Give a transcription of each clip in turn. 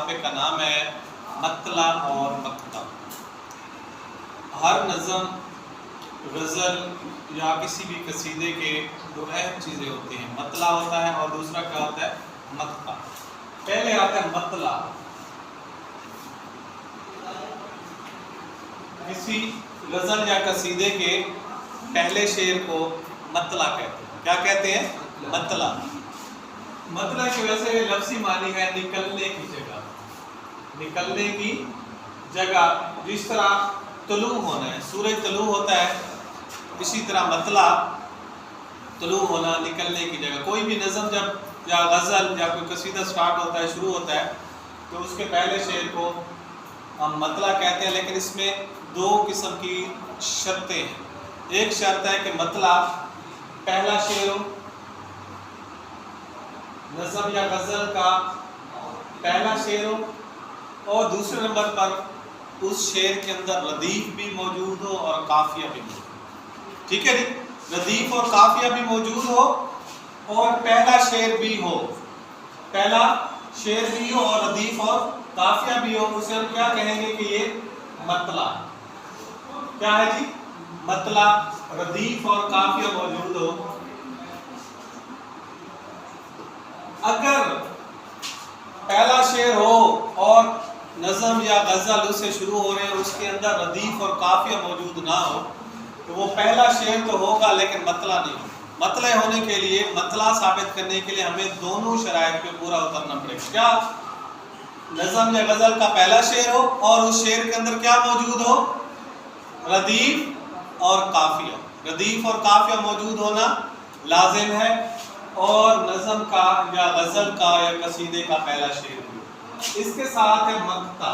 صفحے کا نام ہے مطلع اور مقطع۔ ہر نظم، غزل یا کسی بھی قصیدے کے دو اہم چیزیں ہوتی ہیں، مطلع ہوتا ہے اور دوسرا کیا ہوتا ہے؟ مقطع۔ پہلے آتا ہے مطلع۔ کسی غزل یا قصیدے کے پہلے شعر کو مطلع کہتے ہیں۔ کیا کہتے ہیں؟ مطلع۔ مطلع کی ویسے لفظی معنی ہے نکلنے کی جگہ، نکلنے کی جگہ۔ جس طرح طلوع ہونا ہے، سورج طلوع ہوتا ہے، اسی طرح مطلع طلوع ہونا، نکلنے کی جگہ۔ کوئی بھی نظم جب یا غزل یا کوئی قصیدہ سٹارٹ ہوتا ہے، شروع ہوتا ہے، تو اس کے پہلے شعر کو ہم مطلع کہتے ہیں، لیکن اس میں دو قسم کی شرطیں ہیں۔ ایک شرط ہے کہ مطلع پہلا شعر ہو، نظم یا غزل کا پہلا شعر ہو، اور دوسرے نمبر پر اس شعر کے اندر ردیف بھی موجود ہو اور قافیہ بھی موجود ہو۔ ٹھیک ہے جی؟ ردیف اور قافیہ بھی موجود ہو اور پہلا شعر بھی ہو، پہلا شعر بھی ہو اور ردیف اور قافیہ بھی ہو، اسے ہم کیا کہیں گے کہ یہ مطلع کیا ہے جی؟ مطلع، ردیف اور قافیہ موجود ہو۔ اگر پہلا شعر ہو اور نظم یا غزل اس سے شروع ہو رہے ہیں، اس کے اندر ردیف اور قافیہ موجود نہ ہو، تو وہ پہلا شعر تو ہوگا لیکن مطلع نہیں ہوگا۔ مطلع ہونے کے لیے، مطلع ثابت کرنے کے لیے ہمیں دونوں شرائط پہ پورا اترنا پڑے گا۔ کیا؟ نظم یا غزل کا پہلا شعر ہو اور اس شعر کے اندر کیا موجود ہو؟ ردیف اور قافیہ۔ ردیف اور قافیہ موجود ہونا لازم ہے، اور نظم کا یا غزل کا یا قصیدے کا پہلا شعر بھی۔ اس کے ساتھ ہے مقطع۔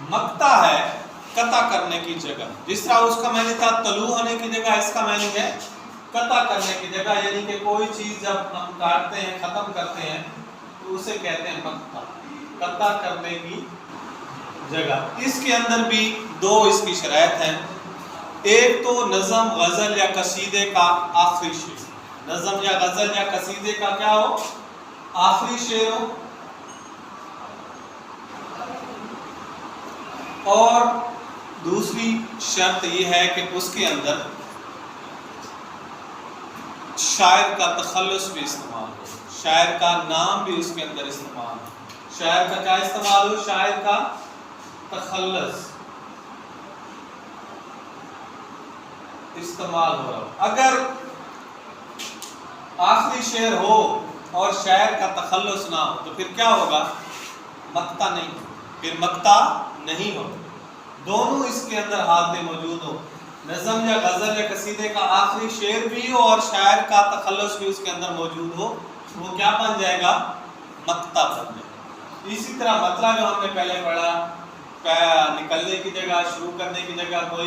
مقطع ہے قطع کرنے کی جگہ۔ جس طرح اس کا معنی تھا طلوع ہونے کی جگہ، اس کا معنی ہے قطع کرنے کی جگہ، یعنی کہ کوئی چیز جب ہم کاٹتے ہیں، ختم کرتے ہیں، تو اسے کہتے ہیں مقطع، قطع کرنے کی جگہ۔ اس کے اندر بھی دو اس کی شرائط ہیں۔ ایک تو نظم، غزل یا قصیدے کا آخری شعر، نظم یا غزل یا قصیدے کا کیا ہو؟ آخری شعر ہو، اور دوسری شرط یہ ہے کہ اس کے اندر شاعر کا تخلص بھی استعمال ہو، شاعر کا نام بھی اس کے اندر استعمال ہو۔ شاعر کا کیا استعمال ہو؟ شاعر کا تخلص استعمال ہو رہا ہو۔ اگر آخری شعر ہو اور شاعر کا تخلص نہ ہو تو پھر کیا ہوگا؟ مقطع نہیں ہو، پھر مقطع نہیں ہو۔ دونوں اس کے اندر حالتیں موجود ہو، نظم یا غزل یا قصیدے کا آخری شعر بھی ہو اور شاعر کا تخلص بھی اس کے اندر موجود ہو، وہ کیا بن جائے گا؟ مقطع بن جائے گا۔ اسی طرح مطلع جو ہم نے پہلے پڑھا، نکلنے کی جگہ، شروع کرنے کی جگہ کوئی